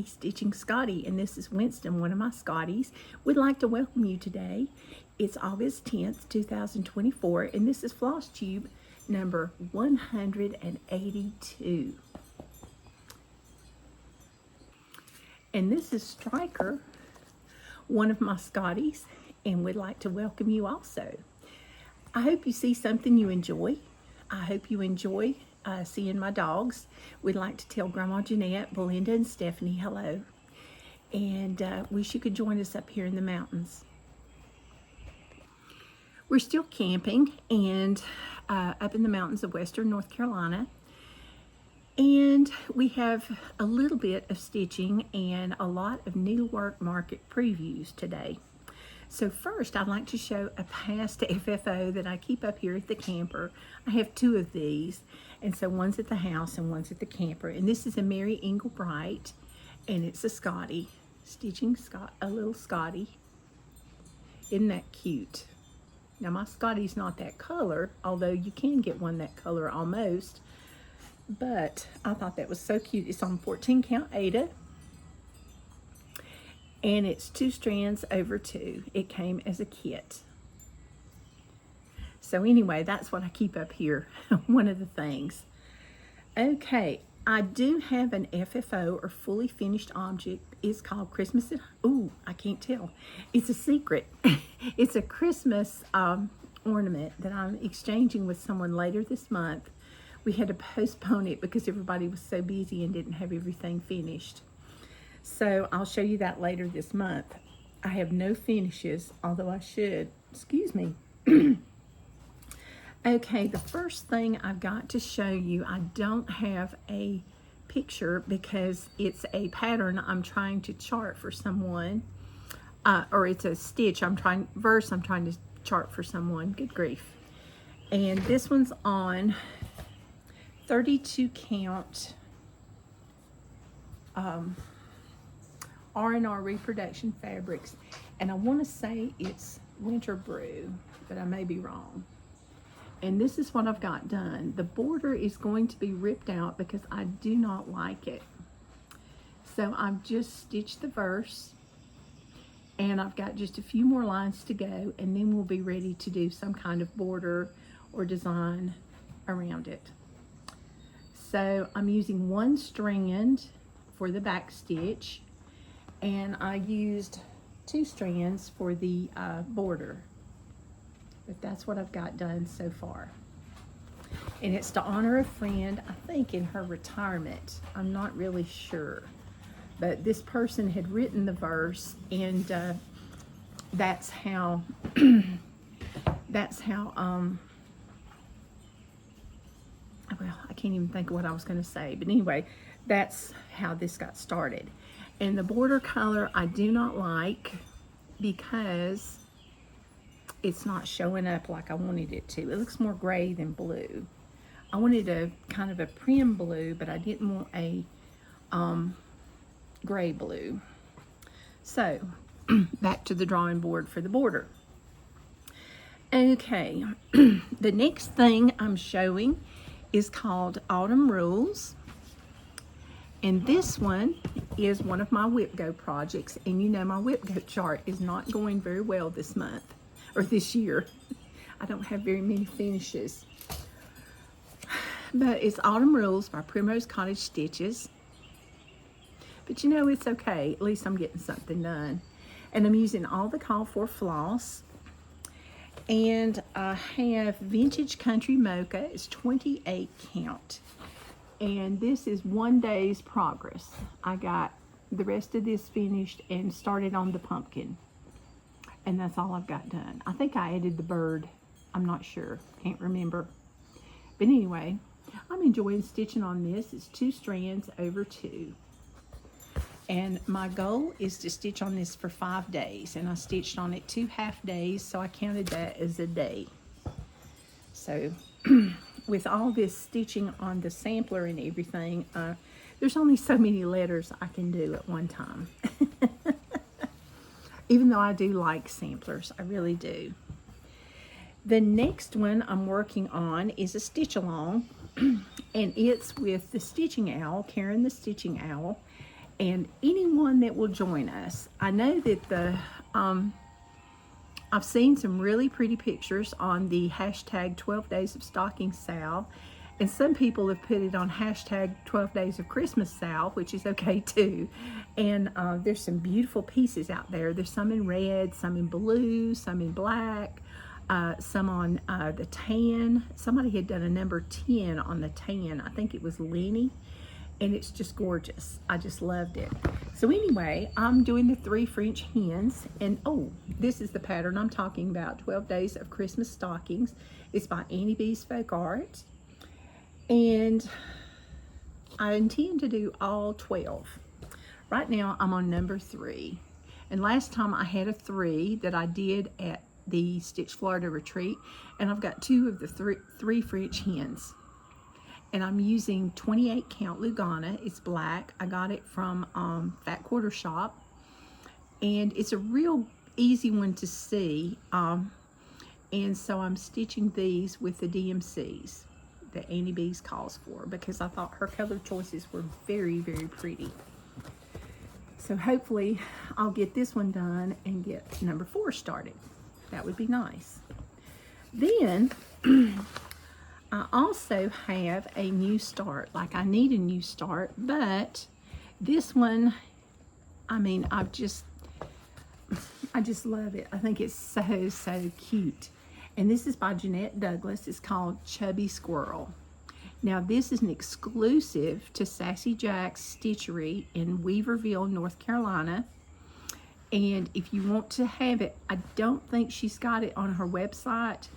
Scotty, Stitching Scotty, and this is Winston, one of my Scotties. We'd like to welcome you today. It's August 10th, 2024, and this is Flosstube number 182. And this is Striker, one of my Scotties, and we'd like to welcome you also. I hope you see something you enjoy. I hope you enjoy seeing my dogs. We'd like to tell Grandma Jeannette, Belinda, and Stephanie hello. And wish you could join us up here in the mountains. We're still camping and up in the mountains of western North Carolina. And we have a little bit of stitching and a lot of Needlework Market previews today. So first, I'd like to show a past FFO that I keep up here at the camper. I have two of these, and so one's at the house and one's at the camper. And this is a Mary Englebright, and it's a Scotty, stitching a little Scotty. Isn't that cute? Now my Scotty's not that color, although you can get one that color almost. But I thought that was so cute. It's on 14 count Aida. And it's 2 strands over 2. It came as a kit. So anyway, that's what I keep up here. One of the things. Okay, I do have an FFO or fully finished object. It's called Christmas. Ooh, I can't tell. It's a secret. It's a Christmas ornament that I'm exchanging with someone later this month. We had to postpone it because everybody was so busy and didn't have everything finished. So I'll show you that later this month. I have no finishes, although I should. Excuse me. Okay, the first thing I've got to show you, I don't have a picture because it's a pattern I'm trying to chart for someone, or it's a stitch I'm trying to chart for someone. Good grief. And this one's on 32 count R&R reproduction fabrics, and I want to say it's Winter Brew, but I may be wrong. And this is what I've got done. The border is going to be ripped out because I do not like it. So I've just stitched the verse, and I've got just a few more lines to go, and then we'll be ready to do some kind of border or design around it. So I'm using 1 strand for the back stitch, and I used 2 strands for the border. But that's what I've got done so far. And it's to honor a friend, I think in her retirement. I'm not really sure. But this person had written the verse, and that's how, well, I can't even think of what I was going to say. But anyway, that's how this got started. And the border color I do not like because it's not showing up like I wanted it to. It looks more gray than blue. I wanted a kind of a prim blue, but I didn't want a gray blue. So back to the drawing board for the border. Okay, the next thing I'm showing is called Autumn Rules. And this one is one of my whip go projects. And you know my whip go chart is not going very well this month, or this year. I don't have very many finishes. But it's Autumn Rules by Primrose Cottage Stitches. But you know, it's okay. At least I'm getting something done. And I'm using all the call for floss. And I have Vintage Country Mocha. It's 28 count. And this is 1 day's progress. I got the rest of this finished and started on the pumpkin. And that's all I've got done. I think I added the bird. I'm not sure. Can't remember. But anyway, I'm enjoying stitching on this. It's 2 strands over 2. And my goal is to stitch on this for 5 days. And I stitched on it 2 half days, so I counted that as a day. So with all this stitching on the sampler and everything, there's only so many letters I can do at one time. Even though I do like samplers, I really do. The next one I'm working on is a stitch along, and it's with the Stitching Owl, Karen the Stitching Owl, and anyone that will join us. I know that I've seen some really pretty pictures on the hashtag 12 Days of Stocking Sale, and some people have put it on hashtag 12 Days of Christmas Sale, which is okay too. And there's some beautiful pieces out there. There's some in red, some in blue, some in black, some on the tan. Somebody had done a number 10 on the tan. I think it was Lenny. And it's just gorgeous. I just loved it. So anyway, I'm doing the 3 French hens, and oh, this is the pattern I'm talking about, 12 Days of Christmas Stockings. It's by Annie B's Folk Art, and I intend to do all 12. Right now, I'm on number 3, and last time I had a 3 that I did at the Stitch Florida retreat, and I've got 2 of the 3 French hens. And I'm using 28 count Lugana. It's black. I got it from Fat Quarter Shop. And it's a real easy one to see. And so I'm stitching these with the DMCs that Annie B's calls for, because I thought her color choices were very, very pretty. So hopefully I'll get this one done and get number 4 started. That would be nice. Then I also have a new start. Like, I need a new start, but this one, I mean, I just love it. I think it's so cute. And this is by Jeannette Douglas. It's called Chubby Squirrel. Now, this is an exclusive to Sassy Jack's Stitchery in Weaverville, North Carolina. And if you want to have it, I don't think she's got it on her website.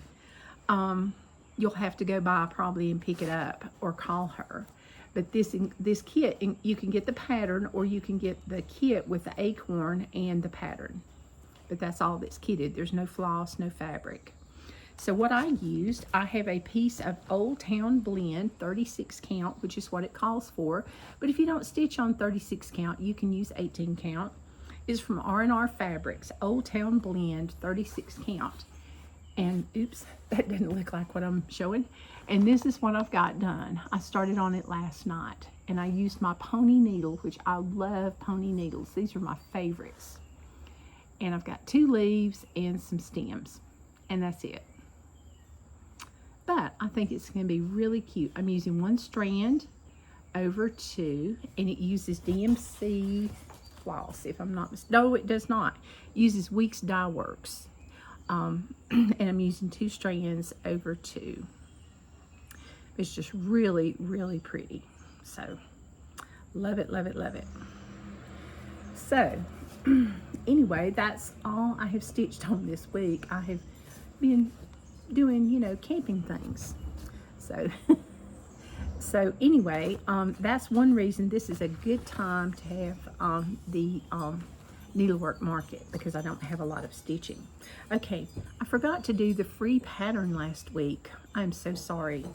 You'll have to go by probably and pick it up or call her. But this kit, you can get the pattern, or you can get the kit with the acorn and the pattern. But that's all that's kitted. There's no floss, no fabric. So what I used, I have a piece of Old Town Blend, 36 count, which is what it calls for. But if you don't stitch on 36 count, you can use 18 count. It's from R&R Fabrics, Old Town Blend, 36 count. And oops, that didn't look like what I'm showing. And this is what I've got done. I started on it last night, and I used my pony needle, which I love pony needles. These are my favorites. And I've got 2 leaves and some stems, and that's it. But I think it's going to be really cute. I'm using 1 strand over 2, and it uses DMC floss, if I'm not mistaken. No, it does not. It uses Weeks Dye Works. And I'm using 2 strands over 2. It's just really, really pretty. So, love it, love it, love it. So, anyway, that's all I have stitched on this week. I have been doing, you know, camping things. So, so anyway, that's one reason this is a good time to have the Needlework Market, because I don't have a lot of stitching. Okay, I forgot to do the free pattern last week. I'm so sorry.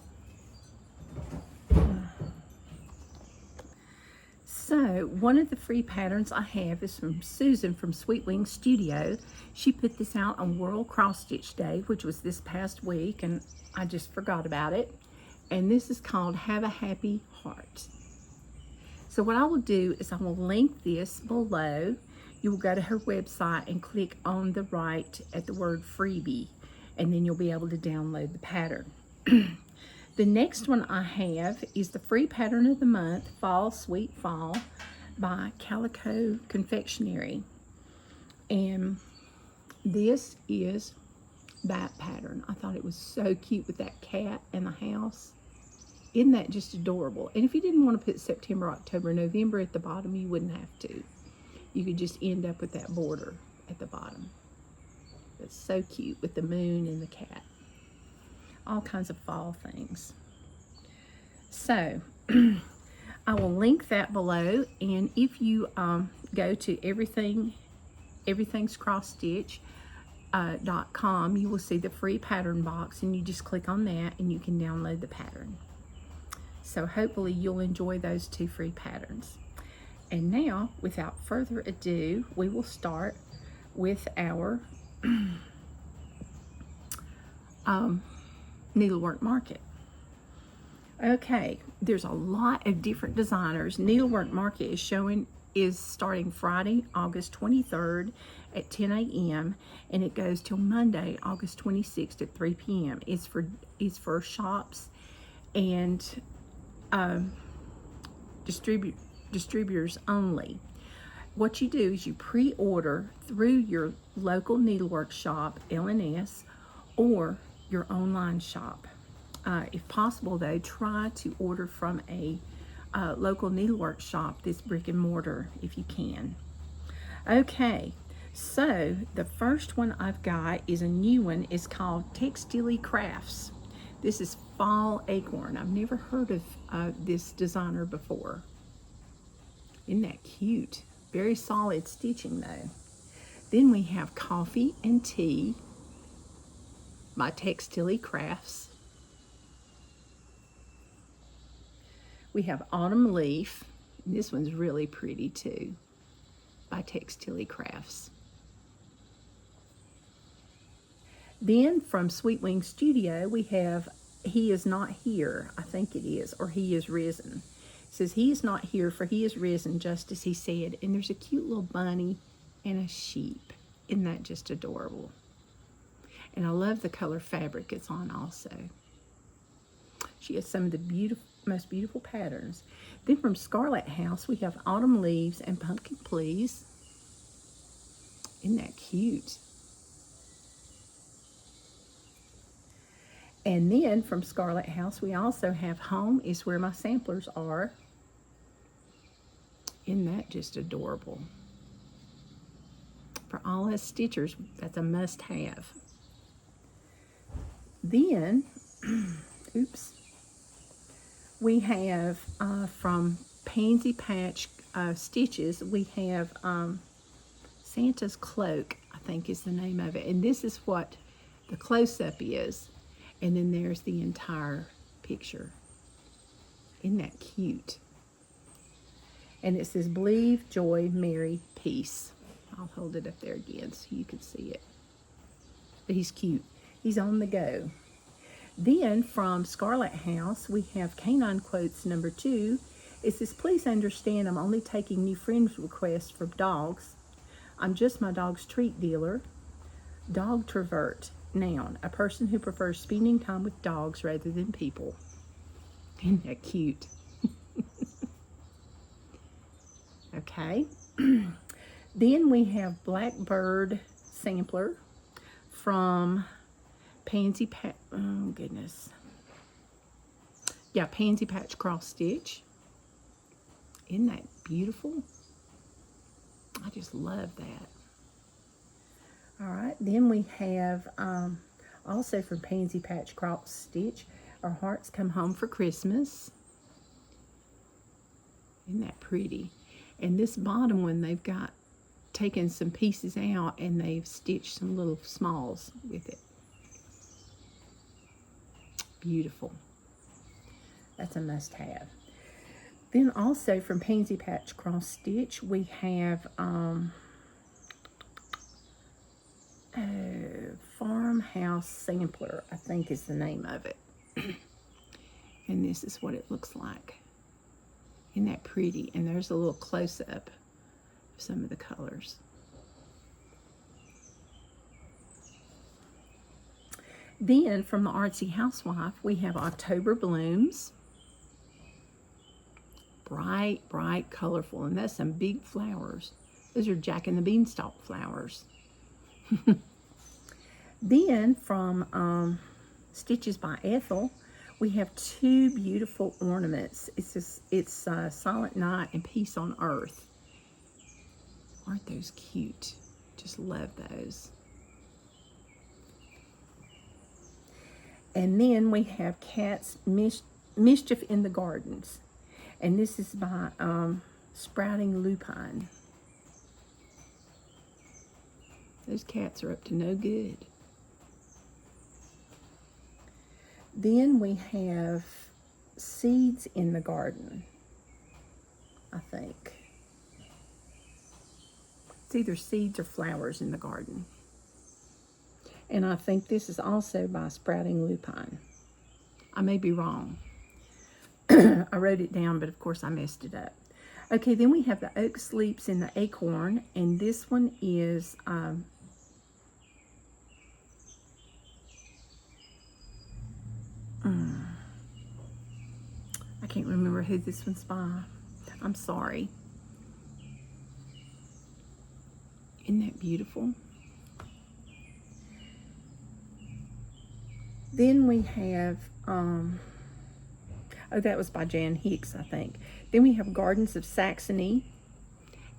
So one of the free patterns I have is from Susan from Sweet Wing Studio. She put this out on World Cross Stitch Day, which was this past week, and I just forgot about it. And this is called Have a Happy Heart. So what I will do is I will link this below. You will go to her website and click on the right at the word freebie, and then you'll be able to download the pattern. The next one I have is the free pattern of the month, Fall Sweet Fall, by Calico Confectionary. And this is that pattern. I thought it was so cute with that cat and the house. Isn't that just adorable? And if you didn't want to put September, October, November at the bottom, you wouldn't have to. You could just end up with that border at the bottom. It's so cute with the moon and the cat. All kinds of fall things. So, I will link that below, and if you go to everything's cross stitch.com, you will see the free pattern box, and you just click on that and you can download the pattern. So hopefully you'll enjoy those 2 free patterns. And now, without further ado, we will start with our Needlework Market. Okay, there's a lot of different designers. Needlework Market is showing is starting Friday, August 23rd at 10 a.m. and it goes till Monday, August 26th at 3 p.m. It's for shops and distributors only. What you do is you pre-order through your local needlework shop, LNS, or your online shop. If possible, though, try to order from a local needlework shop that's brick and mortar if you can. Okay, so the first one I've got is a new one. It's called Textile Crafts. This is Fall Acorn. I've never heard of this designer before. Isn't that cute? Very solid stitching though. Then we have Coffee and Tea by Textile Crafts. We have Autumn Leaf. And this one's really pretty too, by Textile Crafts. Then from Sweet Wing Studio, we have He Is Not Here, I think it is, or He Is Risen. It says, He is not here, for He is risen, just as He said. And there's a cute little bunny and a sheep. Isn't that just adorable? And I love the color fabric it's on also. She has some of the most beautiful patterns. Then from Scarlet House, we have Autumn Leaves and Pumpkin Please. Isn't that cute? And then from Scarlet House, we also have Home Is Where My Samplers Are. Isn't that just adorable? For all us stitchers, that's a must-have. Then, oops, we have from Pansy Patch Stitches, we have Santa's Cloak, I think is the name of it. And this is what the close-up is. And then there's the entire picture. Isn't that cute? And it says, Believe, Joy, Mary, Peace. I'll hold it up there again so you can see it. But he's cute. He's on the go. Then from Scarlet House, we have Canine Quotes number 2. It says, Please understand I'm only taking new friends requests for dogs. I'm just my dog's treat dealer. Dog Travert. Noun, a person who prefers spending time with dogs rather than people. Isn't that cute? Okay. Then we have Blackbird Sampler from Pansy Patch. Oh, goodness. Yeah, Pansy Patch Cross Stitch. Isn't that beautiful? I just love that. All right, then we have also from Pansy Patch Cross Stitch, Our Hearts Come Home for Christmas. Isn't that pretty? And this bottom one, they've got taken some pieces out and they've stitched some little smalls with it. Beautiful. That's a must-have. Then also from Pansy Patch Cross Stitch, we have Farmhouse Sampler, I think is the name of it. And this is what it looks like. Isn't that pretty? And there's a little close-up of some of the colors. Then from the Artsy Housewife, we have October Blooms. Bright, bright, colorful. And that's some big flowers. Those are Jack and the Beanstalk flowers. Then from Stitches by Ethel, we have 2 beautiful ornaments. It's Silent Night and Peace on Earth. Aren't those cute? Just love those. And then we have Cat's Mischief in the Gardens. And this is by Sprouting Lupine. Those cats are up to no good. Then we have Seeds in the Garden, I think. It's either seeds or flowers in the garden. And I think this is also by Sprouting Lupine. I may be wrong. I wrote it down, but of course I messed it up. Okay, then we have the Oak Sleeps in the Acorn, and this one is I can't remember who this one's by. I'm sorry. Isn't that beautiful? Then we have, oh, that was by Jan Hicks, I think. Then we have Gardens of Saxony,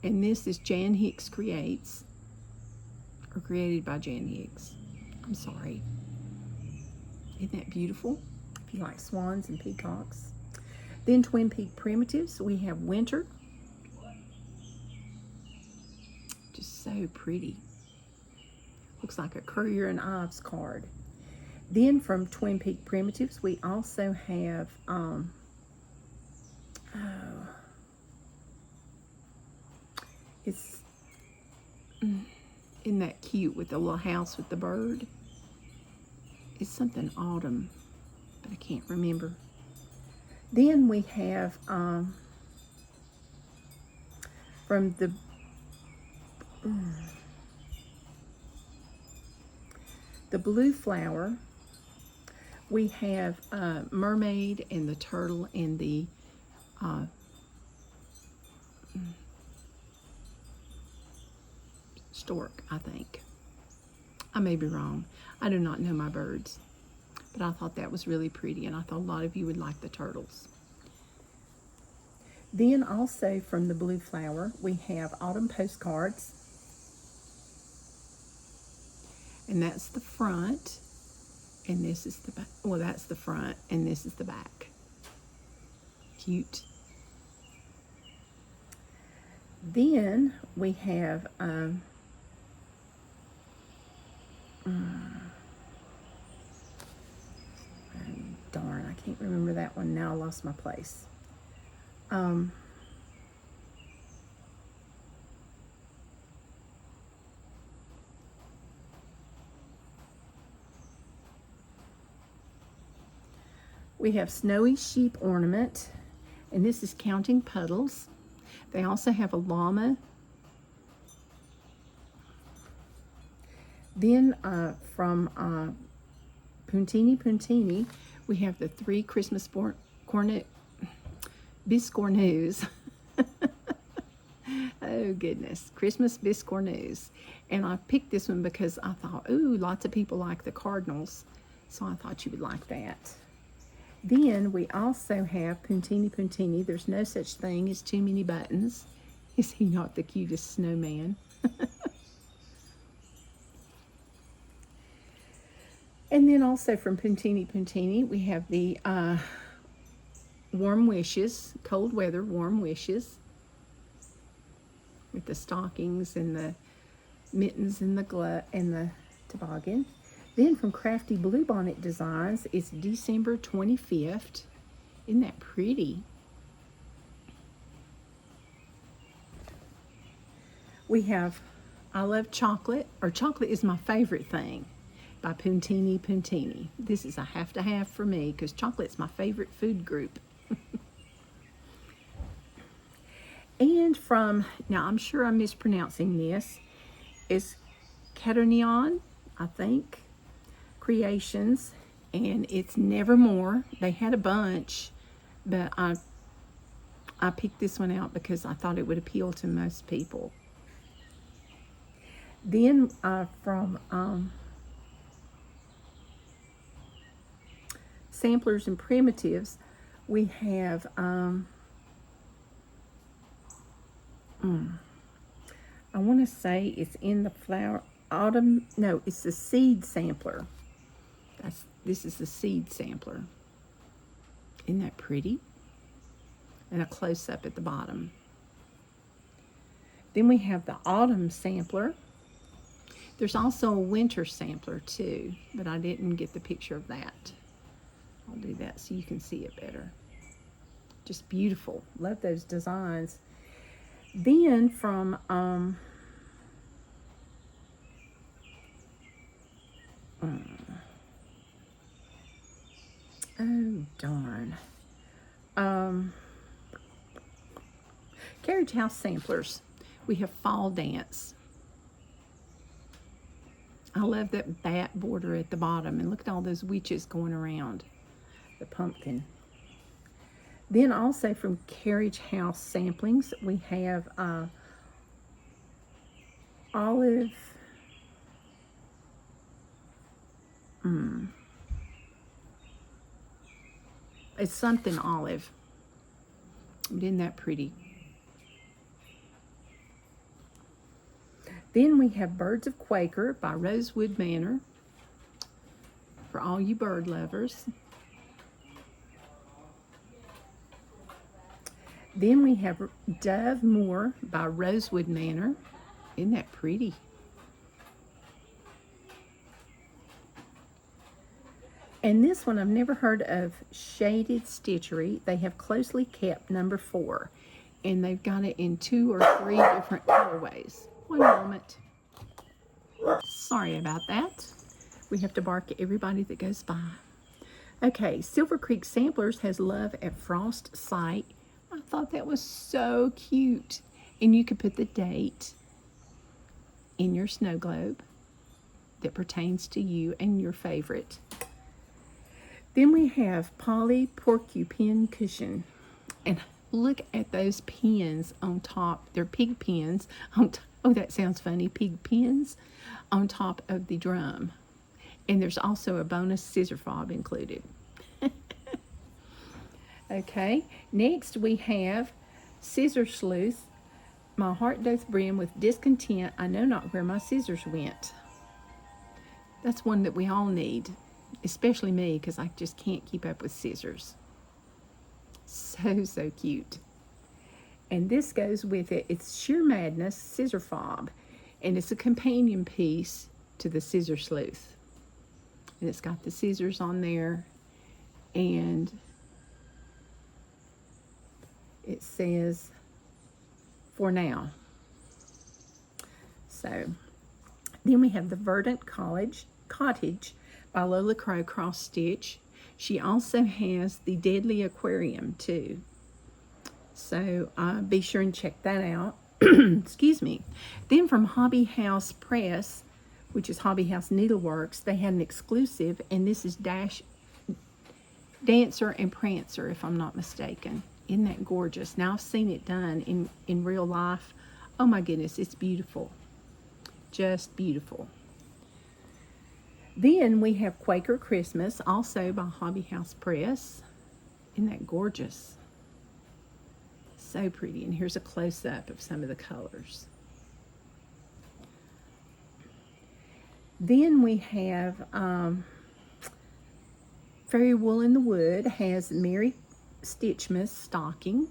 and this is Jan Hicks Creates, or created by Jan Hicks. I'm sorry. Isn't that beautiful? If you like swans and peacocks. Then Twin Peak Primitives, we have Winter. Just so pretty. Looks like a Currier and Ives card. Then from Twin Peak Primitives, we also have, isn't that cute with the little house with the bird? It's something autumn, but I can't remember. Then we have from the Blue Flower, we have Mermaid and the Turtle and the Stork, I think. I may be wrong. I do not know my birds, but I thought that was really pretty, and I thought a lot of you would like the turtles. Then also from the Blue Flower, we have Autumn Postcards, and that's the front, and this is the back. Well, that's the front, and this is the back. Cute. Then we have darn, I can't remember that one now. I lost my place. We have Snowy Sheep Ornament, and this is Counting Puddles. They also have a llama. Then from Puntini, we have the 3 Christmas Bisc news. Oh goodness, Christmas Bisc news. And I picked this one because I thought, ooh, lots of people like the cardinals, so I thought you would like that. Then we also have Puntini. There's no such thing as too many buttons. Is he not the cutest snowman? And then also from Puntini, we have the Warm Wishes, Cold Weather Warm Wishes, with the stockings and the mittens and the glove and the toboggan. Then from Crafty Blue Bonnet Designs, it's December 25th. Isn't that pretty? We have I Love Chocolate, or Chocolate is My Favorite Thing, by Puntini. This is a have to have for me because chocolate's my favorite food group. And from, now I'm sure I'm mispronouncing this, is Caternion, I think, Creations, and it's Nevermore. They had a bunch, but I picked this one out because I thought it would appeal to most people. Then from Samplers and Primitives, we have I want to say it's in the flower autumn. No, it's the seed sampler. This is the seed sampler. Isn't that pretty? And a close-up at the bottom. Then we have the autumn sampler. There's also a winter sampler too, but I didn't get the picture of that. I'll do that so you can see it better. Just beautiful. Love those designs. Then from oh darn, Carriage House samplers. We have Fall Dance. I love that bat border at the bottom, and look at all those witches going around the pumpkin. Then also from Carriage House samplings, we have olive. It's something olive. But isn't that pretty? Then we have Birds of Quaker by Rosewood Manor for all you bird lovers. Then we have Dove Moor by Rosewood Manor. Isn't that pretty? And this one I've never heard of, Shaded Stitchery. They have Closely Kept number 4. And they've got it in 2 or 3 different colorways. One moment. Sorry about that. We have to bark at everybody that goes by. Okay, Silver Creek Samplers has Love at Frost Sight. I thought that was so cute. And you could put the date in your snow globe that pertains to you and your favorite. Then we have Polyporcu Pin Cushion. And look at those pins on top. They're pig pins on top. Oh, that sounds funny. Pig pins on top of the drum. And there's also a bonus scissor fob included. Okay, next we have Scissor Sleuth. My heart doth brim with discontent. I know not where my scissors went. That's one that we all need. Especially me, because I just can't keep up with scissors. So cute. And this goes with it. It's Sheer Madness Scissor Fob. And it's a companion piece to the Scissor Sleuth. And it's got the scissors on there. And it says, for now. So, then we have the Verdant Cottage by Lola Crow cross stitch. She also has the Deadly Aquarium too. So be sure and check that out. Excuse me. Then from Hobby House Press, which is Hobby House Needleworks, they had an exclusive, and this is Dancer and Prancer, if I'm not mistaken. Isn't that gorgeous? Now I've seen it done in real life. Oh my goodness, it's beautiful. Just beautiful. Then we have Quaker Christmas, also by Hobby House Press. Isn't that gorgeous? So pretty. And here's a close-up of some of the colors. Then we have Fairy Wool in the Wood has Mary Stitchmas stocking.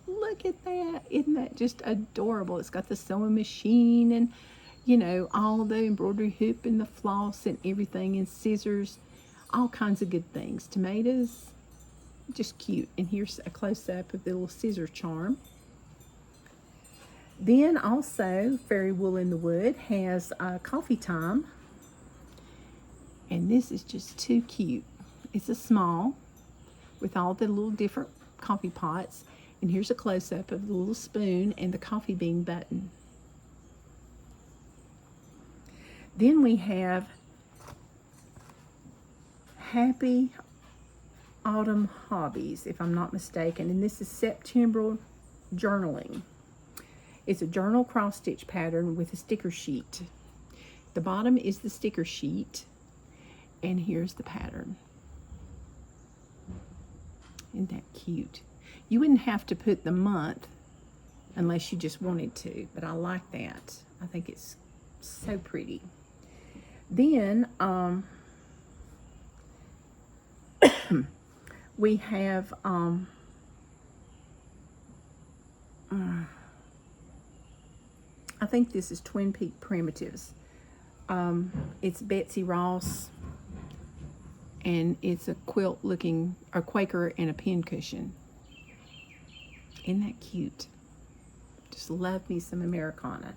Look at that. Isn't that just adorable? It's got the sewing machine and, you know, all the embroidery hoop and the floss and everything, and scissors, all kinds of good things. Tomatoes, just cute. And here's a close-up of the little scissor charm. Then also, Fairy Wool in the Wood has Coffee Time. And this is just too cute. It's a small with all the little different coffee pots. And here's a close-up of the little spoon and the coffee bean button. Then we have Happy Autumn Hobbies, if I'm not mistaken. And this is September Journaling. It's a journal cross-stitch pattern with a sticker sheet. The bottom is the sticker sheet. And here's the pattern. Isn't that cute? You wouldn't have to put the month unless you just wanted to, but I like that. I think it's so pretty. Then we have I think this is Twin Peak Primitives. It's Betsy Ross, and it's a quilt looking, a Quaker and a pin cushion. Isn't that cute? Just love me some Americana.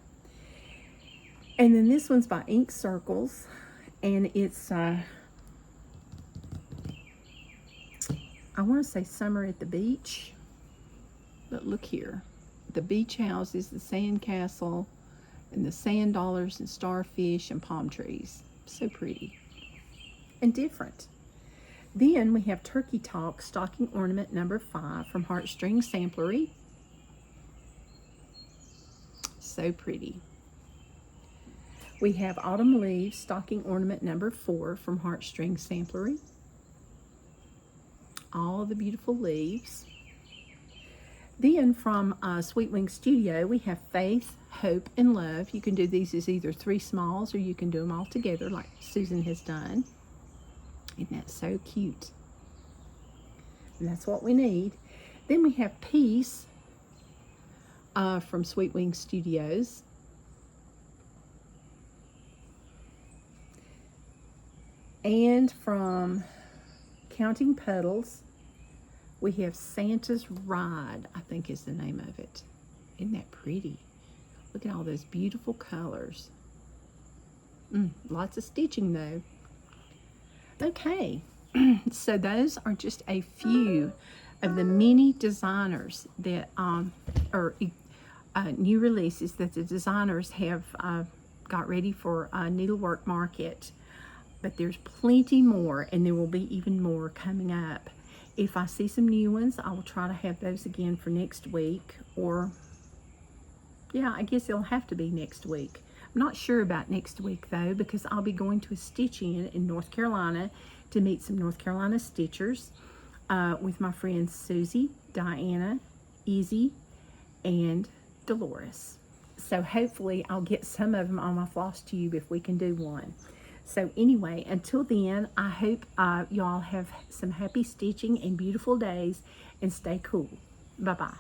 And then this one's by Ink Circles, and it's I want to say Summer at the Beach, but look here. the beach houses, the sand castle, and the sand dollars and starfish and palm trees. So pretty and different. Then we have Turkey Talk stocking ornament number 5 from Heartstring Samplery. So pretty. We have Autumn Leaves stocking ornament number 4 from Heartstring Samplery. All the beautiful leaves. Then from Sweet Wing Studio, we have Faith, Hope, and Love. You can do these as either 3 smalls or you can do them all together like Susan has done. Isn't that so cute? And that's what we need. Then we have Peace from Sweet Wing Studios. And from Counting Petals, we have Santa's Ride, I think is the name of it. Isn't that pretty? Look at all those beautiful colors. Lots of stitching though. Okay, so those are just a few of the many designers that new releases that the designers have got ready for Needlework Market. But there's plenty more, and there will be even more coming up. If I see some new ones, I will try to have those again for next week. Or, yeah, I guess it'll have to be next week. I'm not sure about next week, though, because I'll be going to a stitch-in North Carolina to meet some North Carolina stitchers with my friends Susie, Diana, Easy, and Dolores. So hopefully I'll get some of them on my Flosstube if we can do one. So anyway, until then, I hope y'all have some happy stitching and beautiful days, and stay cool. Bye-bye.